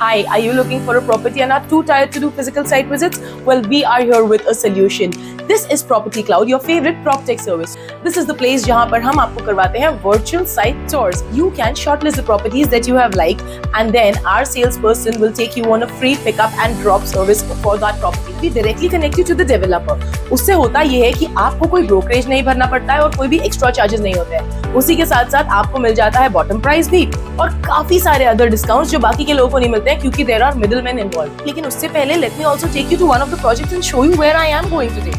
Hi, are you looking for a property and are too tired to do physical site visits? Well, we are here with a solution. This is Property Cloud, your favorite PropTech service. This is the place जहाँ पर हम आपको करवाते हैं virtual site tours. You can shortlist the properties that you have liked, and then our salesperson will take you on a free pickup and drop service for that property. We directly connect you to the developer. उससे होता ये है कि आपको कोई brokerage नहीं भरना पड़ता है और कोई भी extra charges नहीं होते हैं. उसी के साथ साथ आपको मिल जाता है bottom price भी और काफी सारे other discounts जो बाकी के लोगों को नहीं मिलते हैं क्योंकि there are middlemen involved. लेकिन उससे पहले let me also take you to one of the projects and show you where I am going today.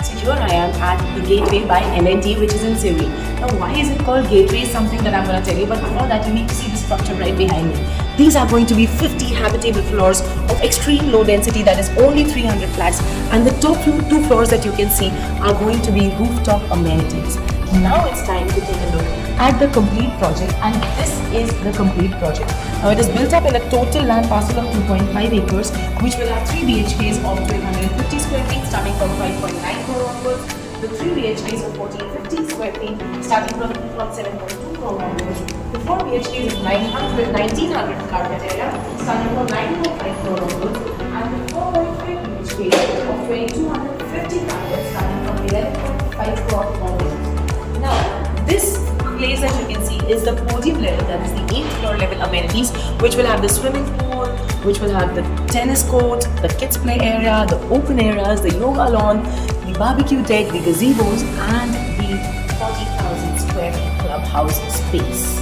So here I am at the Gateway by L&T, which is in Sivri. Now, why is it called Gateway is something that I'm going to tell you, but before that, you need to see the structure right behind me. These are going to be 50 habitable floors of extreme low density, that is only 300 flats, and the top two floors that you can see are going to be rooftop amenities. Now it's time to take a look at the complete project, and this is the complete project. Now it is built up in a total land parcel of 2.5 acres, which will have 3 BHKs of 1250 square feet starting from 5.9 crore onwards, the 3 BHKs of 1450 square feet starting from 7.2 crore onwards, the 4 BHKs of 1900 carpet area starting from 9.5 crore onwards, and the 4.5 BHKs of 2250 carpet starting from 11.5 crore onwards. Now, this place that you can see is the podium level, that is the 8th floor level amenities, which will have the swimming pool, which will have the tennis court, the kids play area, the open areas, the yoga lawn, the barbecue deck, the gazebos, and the 40,000 square feet clubhouse space.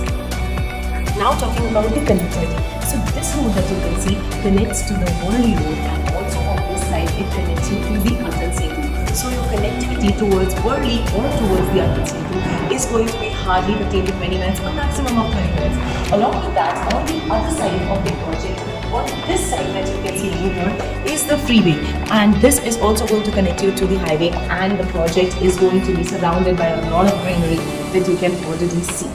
Now talking about the connectivity. So this road that you can see connects to the Worli Road, and also on this side it connects you to the Atal Setu. So your connectivity towards Worli or towards the Atal Setu is going to be hardly 15 to 20 minutes, a maximum of 20 minutes. Along with that, on the other side of the project, on this side that you can see over here is the freeway, and this is also going to connect you to the highway, and the project is going to be surrounded by a lot of greenery that you can already see.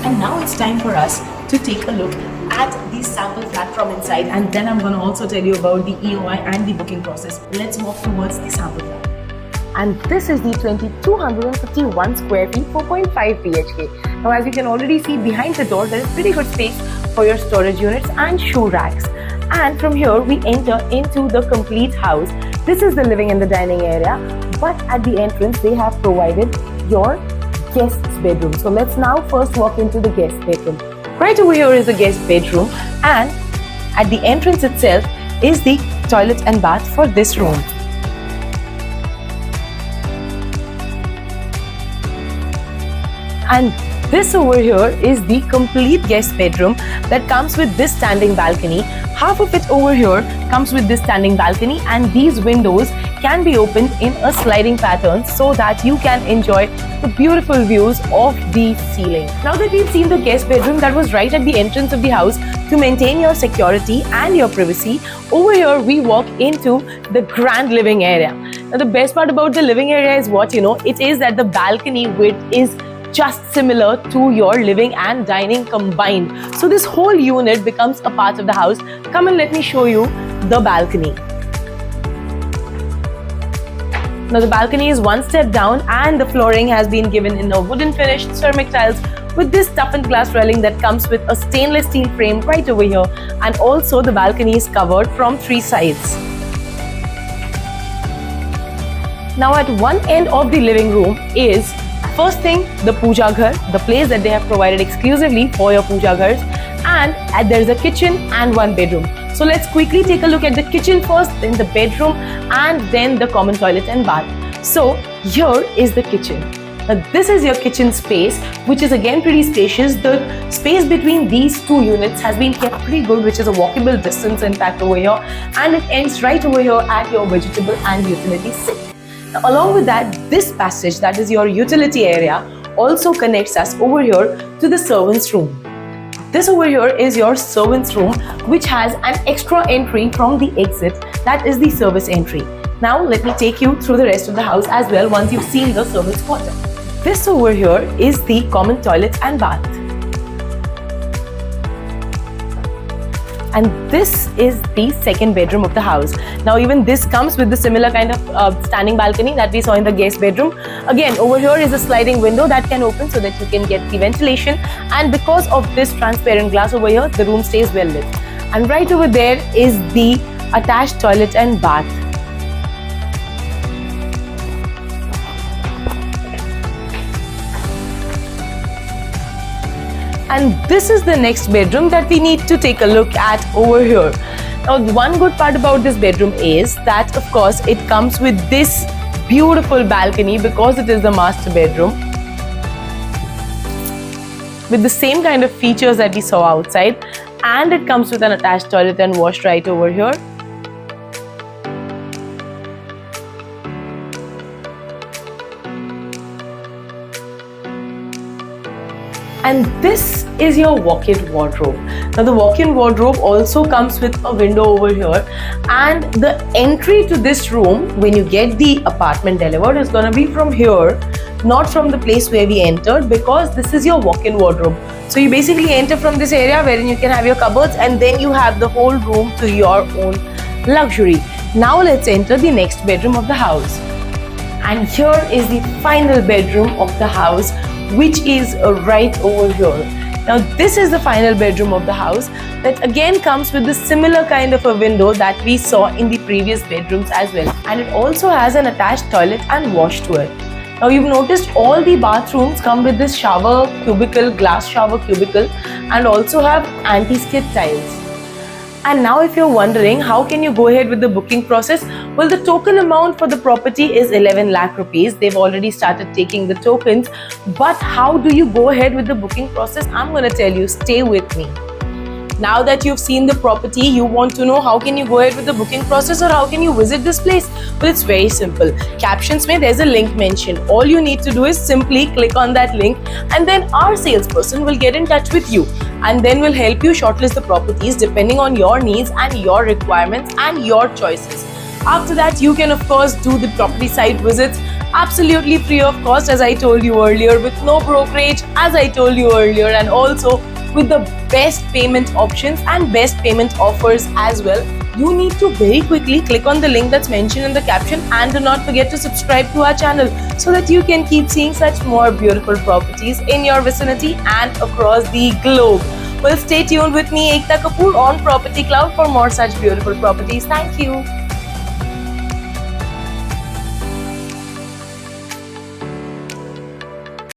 And now it's time for us to take a look at the sample flat from inside, and then I'm going to also tell you about the EOI and the booking process. Let's walk towards the sample flat. And this is the 2251 square feet, 4.5 BHK. Now, as you can already see behind the door, there is pretty good space for your storage units and shoe racks. And from here, we enter into the complete house. This is the living and the dining area, but at the entrance, they have provided your guest's bedroom. So let's now first walk into the guest bedroom. Right over here is the guest bedroom, and at the entrance itself is the toilet and bath for this room. And this over here is the complete guest bedroom that comes with this standing balcony. Half of it over here comes with this standing balcony, and these windows can be opened in a sliding pattern so that you can enjoy the beautiful views of the ceiling. Now that we've seen the guest bedroom that was right at the entrance of the house, to maintain your security and your privacy, over here we walk into the grand living area. Now the best part about the living area is what, it is that the balcony width is just similar to your living and dining combined. So this whole unit becomes a part of the house. Come and let me show you the balcony. Now the balcony is one step down, and the flooring has been given in a wooden finished ceramic tiles with this toughened glass railing that comes with a stainless steel frame right over here, and also the balcony is covered from 3 sides. Now at one end of the living room is, first thing, the puja ghar, the place that they have provided exclusively for your puja ghars, and there's a kitchen and 1 bedroom. So let's quickly take a look at the kitchen first, then the bedroom, and then the common toilet and bath. So here is the kitchen. Now this is your kitchen space, which is again pretty spacious. The space between these 2 units has been kept pretty good, which is a walkable distance in fact over here, and it ends right over here at your vegetable and utility sink. Now, along with that, this passage, that is your utility area, also connects us over here to the servants' room. This over here is your servants' room, which has an extra entry from the exit, that is the service entry. Now let me take you through the rest of the house as well once you've seen the servants' quarter. This over here is the common toilet and bath. And this is the second bedroom of the house. Now even this comes with the similar kind of standing balcony that we saw in the guest bedroom. Again, over here is a sliding window that can open so that you can get the ventilation, and because of this transparent glass over here, the room stays well lit. And right over there is the attached toilet and bath. And this is the next bedroom that we need to take a look at over here. Now, one good part about this bedroom is that, of course, it comes with this beautiful balcony because it is the master bedroom, with the same kind of features that we saw outside, and it comes with an attached toilet and wash right over here. And this is your walk-in wardrobe. Now the walk-in wardrobe also comes with a window over here, and the entry to this room when you get the apartment delivered is gonna be from here, not from the place where we entered, because this is your walk-in wardrobe. So you basically enter from this area wherein you can have your cupboards, and then you have the whole room to your own luxury. Now let's enter the next bedroom of the house. And here is the final bedroom of the house, which is right over here. Now this is the final bedroom of the house that again comes with the similar kind of a window that we saw in the previous bedrooms as well, and it also has an attached toilet and wash to it. Now you've noticed all the bathrooms come with this shower cubicle, glass shower cubicle, and also have anti-skid tiles. And now if you're wondering how can you go ahead with the booking process, well, the token amount for the property is 11 lakh rupees. They've already started taking the tokens. But how do you go ahead with the booking process? I'm going to tell you, stay with me. Now that you've seen the property, you want to know how can you go ahead with the booking process or how can you visit this place? Well, it's very simple. Captions mein there's a link mentioned. All you need to do is simply click on that link, and then our salesperson will get in touch with you, and then will help you shortlist the properties depending on your needs and your requirements and your choices. After that, you can of course do the property site visits absolutely free of cost, as I told you earlier, with no brokerage, as I told you earlier, and also with the best payment options and best payment offers as well. You need to very quickly click on the link that's mentioned in the caption, and do not forget to subscribe to our channel so that you can keep seeing such more beautiful properties in your vicinity and across the globe. Well, stay tuned with me, Ekta Kapoor, on Property Cloud for more such beautiful properties. Thank you.